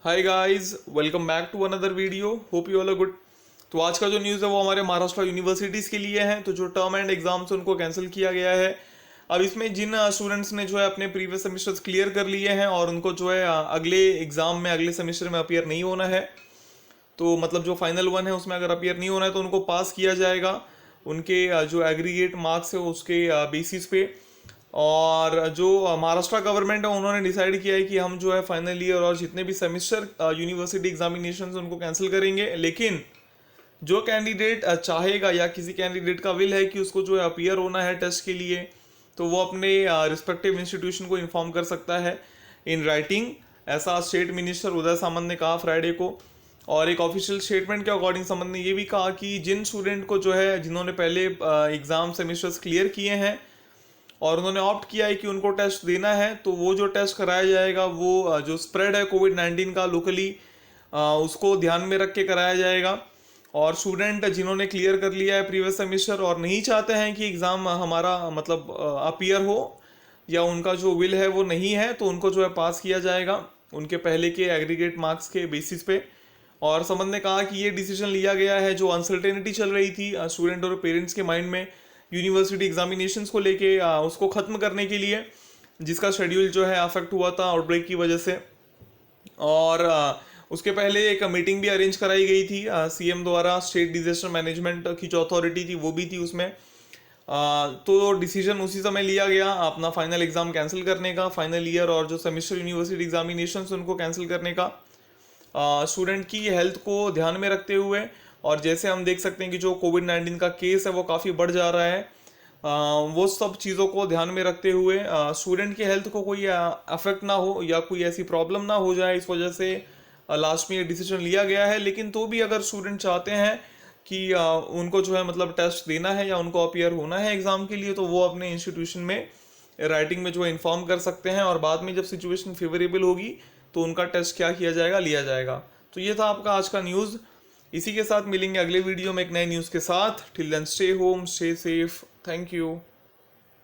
Hi guys, welcome back to another video. Hope you all are good. तो आज का जो न्यूज़ है वो हमारे महाराष्ट्र यूनिवर्सिटीज़ के लिए है। तो जो टर्म एंड एग्जाम्स उनको कैंसिल किया गया है। अब इसमें जिन स्टूडेंट्स ने जो है अपने प्रीवियस सेमेस्टर्स क्लियर कर लिए हैं और उनको जो है अगले एग्जाम में अगले सेमेस्टर में अपीयर नहीं होना है, तो मतलब जो फाइनल वन है उसमें अगर अपीयर नहीं होना है तो उनको पास किया जाएगा उनके जो एग्रीगेट मार्क्स है उसके बेसिस पे। और जो महाराष्ट्र गवर्नमेंट है उन्होंने डिसाइड किया है कि हम जो है फाइनल ईयर और जितने भी सेमेस्टर यूनिवर्सिटी एग्जामिनेशन उनको कैंसिल करेंगे, लेकिन जो कैंडिडेट चाहेगा या किसी कैंडिडेट का विल है कि उसको जो है अपीयर होना है टेस्ट के लिए, तो वो अपने रिस्पेक्टिव इंस्टीट्यूशन को इन्फॉर्म कर सकता है इन राइटिंग। ऐसा स्टेट मिनिस्टर उदय सामंत ने कहा फ्राइडे को। और एक ऑफिशियल स्टेटमेंट के अकॉर्डिंग सामंत ने ये भी कहा कि जिन स्टूडेंट को जो है जिन्होंने पहले एग्ज़ाम सेमेस्टर्स क्लियर किए हैं और उन्होंने ऑप्ट किया है कि उनको टेस्ट देना है, तो वो जो टेस्ट कराया जाएगा वो जो स्प्रेड है कोविड-19 का लोकली उसको ध्यान में रख के कराया जाएगा। और स्टूडेंट जिन्होंने क्लियर कर लिया है प्रीवियस सेमेस्टर और नहीं चाहते हैं कि एग्ज़ाम हमारा मतलब अपीयर हो या उनका जो विल है वो नहीं है, तो उनको जो है पास किया जाएगा उनके पहले के एग्रीगेट मार्क्स के बेसिस पे। और समझ ने कहा कि ये डिसीजन लिया गया है जो अनसर्टेनिटी चल रही थी स्टूडेंट और पेरेंट्स के माइंड में यूनिवर्सिटी एग्जामिनेशंस को लेके, उसको ख़त्म करने के लिए, जिसका शेड्यूल जो है अफेक्ट हुआ था आउटब्रेक की वजह से। और उसके पहले एक मीटिंग भी अरेंज कराई गई थी सीएम द्वारा, स्टेट डिजास्टर मैनेजमेंट की जो अथॉरिटी थी वो भी थी उसमें। तो डिसीजन उसी समय लिया गया अपना फाइनल एग्ज़ाम कैंसिल करने का, फाइनल ईयर और जो सेमेस्टर यूनिवर्सिटी एग्जामिनेशंस उनको कैंसिल करने का स्टूडेंट की हेल्थ को ध्यान में रखते हुए। और जैसे हम देख सकते हैं कि जो कोविड-19 का केस है वो काफ़ी बढ़ जा रहा है, वो सब चीज़ों को ध्यान में रखते हुए स्टूडेंट की हेल्थ को कोई अफेक्ट ना हो या कोई ऐसी प्रॉब्लम ना हो जाए, इस वजह से लास्ट में ये डिसीजन लिया गया है। लेकिन तो भी अगर स्टूडेंट चाहते हैं कि उनको जो है मतलब टेस्ट देना है या उनको अपीयर होना है एग्ज़ाम के लिए, तो वो अपने इंस्टीट्यूशन में राइटिंग में जो इन्फॉर्म कर सकते हैं और बाद में जब सिचुएशन फेवरेबल होगी तो उनका टेस्ट क्या किया जाएगा, लिया जाएगा। तो ये था आपका आज का न्यूज़। इसी के साथ मिलेंगे अगले वीडियो में एक नए न्यूज़ के साथ। Till then stay home, stay safe. Thank you.